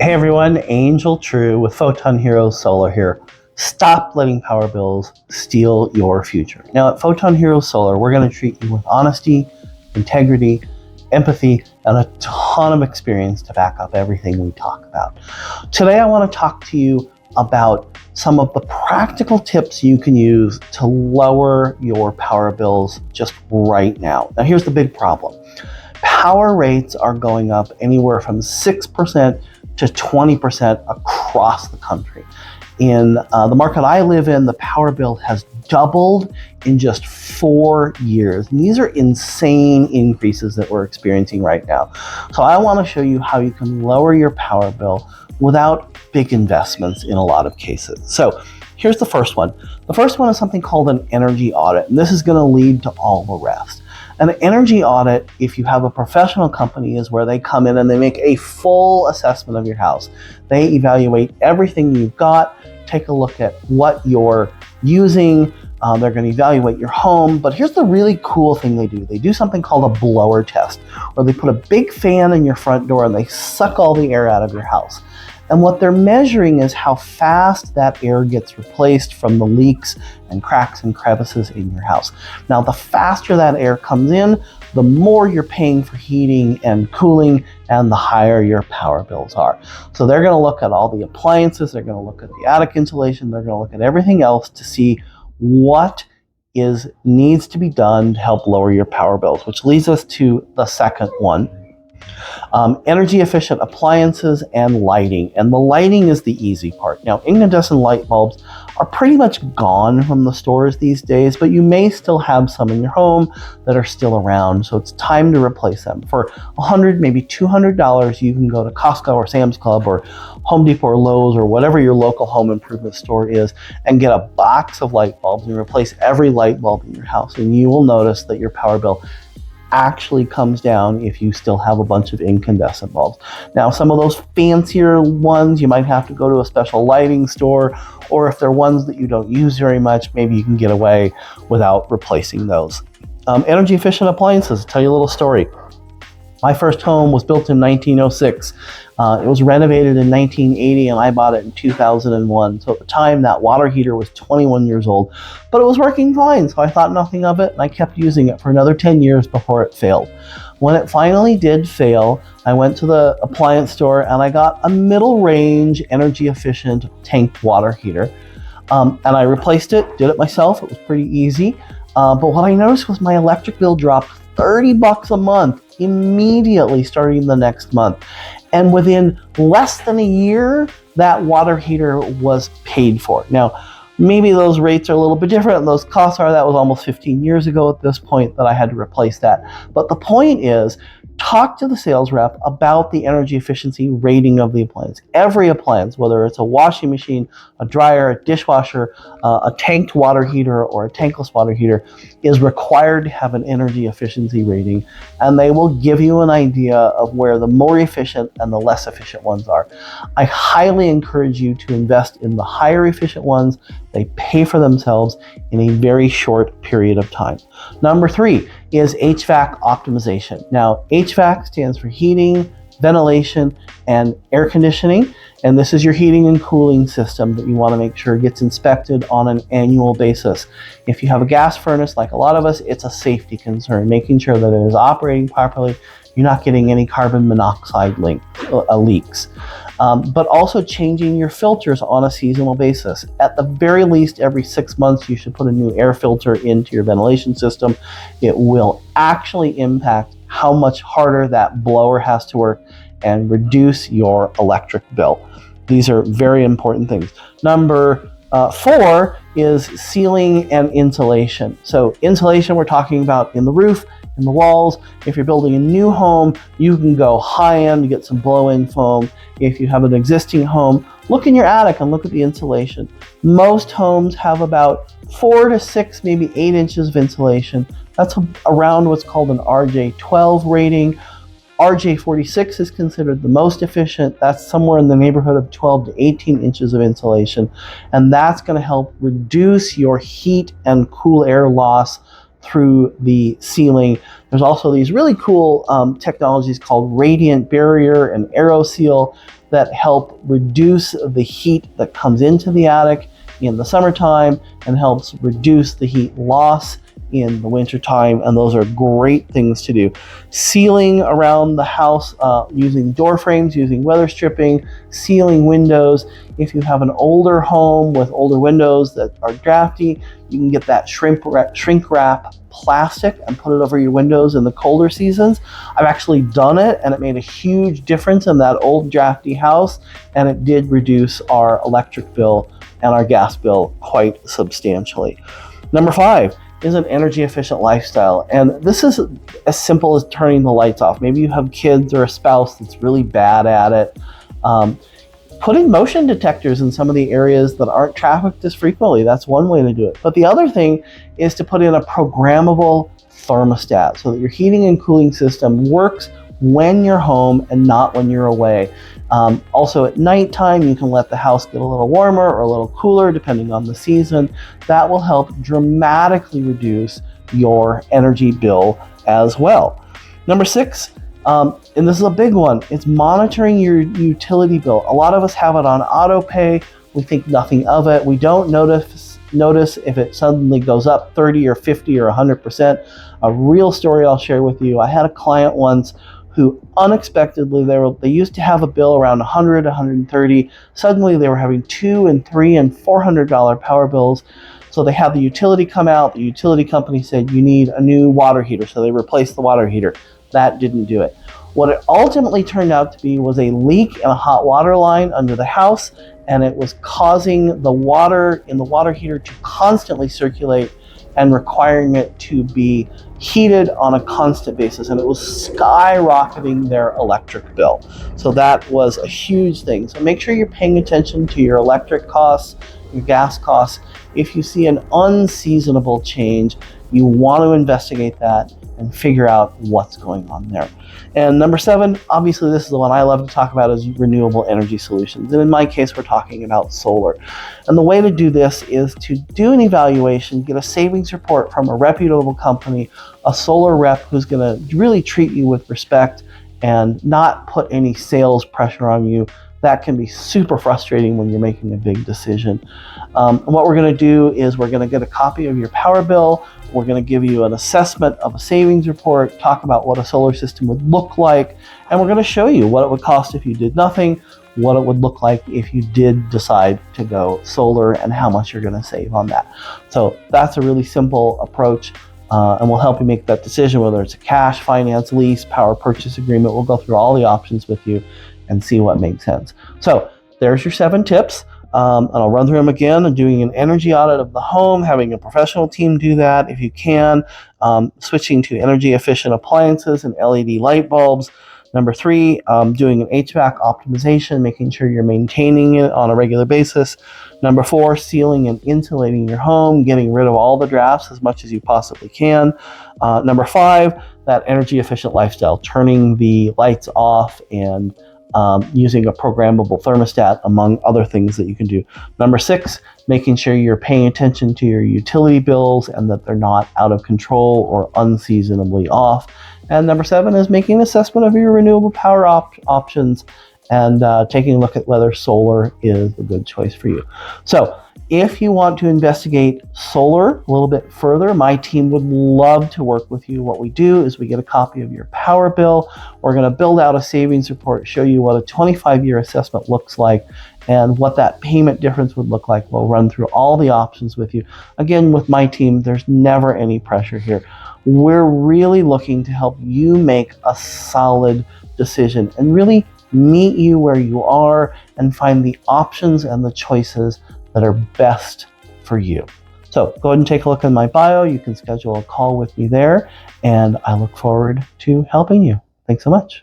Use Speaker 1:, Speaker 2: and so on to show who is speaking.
Speaker 1: Hey everyone, Angel True with Photon Heroes Solar here. Stop letting power bills steal your future. Now at Photon Heroes Solar, we're going to treat you with honesty, integrity, empathy, and a ton of experience to back up everything we talk about. Today I want to talk to you about some of the practical tips you can use to lower your power bills just right now. Now here's the big problem. Power rates are going up anywhere from 6% to 20% across the country. In the market I live in, the power bill has doubled in just 4 years. And these are insane increases that we're experiencing right now. So I want to show you how you can lower your power bill without big investments in a lot of cases. So here's the first one. The first one is something called an energy audit, and this is going to lead to all the rest. An energy audit, if you have a professional company, is where they come in and they make a full assessment of your house. They evaluate everything you've got, take a look at what you're using. They're going to evaluate your home. But here's the really cool thing they do. They do something called a blower test, where they put a big fan in your front door and they suck all the air out of your house. And what they're measuring is how fast that air gets replaced from the leaks and cracks and crevices in your house. Now, the faster that air comes in, the more you're paying for heating and cooling, and the higher your power bills are. So they're going to look at all the appliances, they're going to look at the attic insulation, they're going to look at everything else to see what needs to be done to help lower your power bills, which leads us to the second one. Energy efficient appliances and lighting. And the lighting is the easy part. Now, incandescent light bulbs are pretty much gone from the stores these days, but you may still have some in your home that are still around. So it's time to replace them. For $100, maybe $200, you can go to Costco or Sam's Club or Home Depot or Lowe's or whatever your local home improvement store is and get a box of light bulbs and replace every light bulb in your house. And you will notice that your power bill actually comes down if you still have a bunch of incandescent bulbs. Now, some of those fancier ones, you might have to go to a special lighting store, or if they're ones that you don't use very much, maybe you can get away without replacing those. Energy efficient appliances. I'll tell you a little story. My first home was built in 1906. It was renovated in 1980 and I bought it in 2001. So at the time that water heater was 21 years old, but it was working fine. So I thought nothing of it and I kept using it for another 10 years before it failed. When it finally did fail, I went to the appliance store and I got a middle range energy efficient tanked water heater. And I replaced it, did it myself. It was pretty easy. But what I noticed was my electric bill dropped $30 a month immediately starting the next month. And within less than a year, that water heater was paid for. Now, maybe those rates are a little bit different and those costs are. That was almost 15 years ago at this point that I had to replace that. But the point is, talk to the sales rep about the energy efficiency rating of the appliance. Every appliance, whether it's a washing machine, a dryer, a dishwasher, a tanked water heater, or a tankless water heater, is required to have an energy efficiency rating, and they will give you an idea of where the more efficient and the less efficient ones are. I highly encourage you to invest in the higher efficient ones. They pay for themselves in a very short period of time. Number 3 is HVAC optimization. Now, HVAC stands for heating, ventilation, and air conditioning. And this is your heating and cooling system that you want to make sure gets inspected on an annual basis. If you have a gas furnace, like a lot of us, it's a safety concern, making sure that it is operating properly. You're not getting any carbon monoxide leaks. But also changing your filters on a seasonal basis. At the very least, every 6 months, you should put a new air filter into your ventilation system. It will actually impact how much harder that blower has to work and reduce your electric bill. These are very important things. Number 4 is ceiling and insulation. So insulation we're talking about in the roof, in the walls. If you're building a new home, you can go high end to get some blow-in foam. If you have an existing home, look in your attic and look at the insulation. Most homes have about 4 to 6, maybe 8 inches of insulation. That's around what's called an RJ12 rating. RJ46 is considered the most efficient. That's somewhere in the neighborhood of 12 to 18 inches of insulation. And that's going to help reduce your heat and cool air loss through the ceiling. There's also these really cool technologies called radiant barrier and AeroSeal. that help reduce the heat that comes into the attic in the summertime and helps reduce the heat loss in the wintertime, and those are great things to do. Sealing around the house using door frames, using weather stripping, sealing windows. If you have an older home with older windows that are drafty, you can get that shrink wrap plastic and put it over your windows in the colder seasons. I've actually done it, and it made a huge difference in that old drafty house, and it did reduce our electric bill and our gas bill quite substantially. Number 5 is an energy efficient lifestyle. And this is as simple as turning the lights off. Maybe you have kids or a spouse that's really bad at it. Putting motion detectors in some of the areas that aren't trafficked as frequently, that's one way to do it. But the other thing is to put in a programmable thermostat so that your heating and cooling system works when you're home and not when you're away. Also at nighttime, you can let the house get a little warmer or a little cooler depending on the season. That will help dramatically reduce your energy bill as well. Number 6, and this is a big one, it's monitoring your utility bill. A lot of us have it on auto pay. We think nothing of it. We don't notice if it suddenly goes up 30 or 50 or 100%. A real story I'll share with you. I had a client once who unexpectedly, they used to have a bill around 100, 130. Suddenly they were having $200 and $300 and $400 power bills. So they had the utility come out. The utility company said, you need a new water heater. So they replaced the water heater. That didn't do it. What it ultimately turned out to be was a leak in a hot water line under the house, and it was causing the water in the water heater to constantly circulate and requiring it to be heated on a constant basis, and it was skyrocketing their electric bill. So that was a huge thing. So make sure you're paying attention to your electric costs, your gas costs. If you see an unseasonable change, you want to investigate that and figure out what's going on there. And number 7, obviously this is the one I love to talk about, is renewable energy solutions. And in my case, we're talking about solar. And the way to do this is to do an evaluation, get a savings report from a reputable company, a solar rep who's going to really treat you with respect and not put any sales pressure on you. That can be super frustrating when you're making a big decision. What we're going to do is we're going to get a copy of your power bill. We're going to give you an assessment of a savings report, talk about what a solar system would look like, and we're going to show you what it would cost if you did nothing, what it would look like if you did decide to go solar, and how much you're going to save on that. So that's a really simple approach, and we'll help you make that decision, whether it's a cash, finance, lease, power purchase agreement. We'll go through all the options with you and see what makes sense. So there's your 7 tips. And I'll run through them again. Doing an energy audit of the home, having a professional team do that if you can, switching to energy efficient appliances and LED light bulbs. Number 3, doing an HVAC optimization, making sure you're maintaining it on a regular basis. Number 4, sealing and insulating your home, getting rid of all the drafts as much as you possibly can. Number 5, that energy efficient lifestyle, turning the lights off and using a programmable thermostat, among other things that you can do. Number 6, making sure you're paying attention to your utility bills and that they're not out of control or unseasonably off. And number 7 is making an assessment of your renewable power options and taking a look at whether solar is a good choice for you. So if you want to investigate solar a little bit further, my team would love to work with you. What we do is we get a copy of your power bill. We're going to build out a savings report, show you what a 25-year assessment looks like and what that payment difference would look like. We'll run through all the options with you. Again, with my team, there's never any pressure here. We're really looking to help you make a solid decision and really meet you where you are and find the options and the choices that are best for you. So go ahead and take a look in my bio. You can schedule a call with me there, and I look forward to helping you. Thanks so much.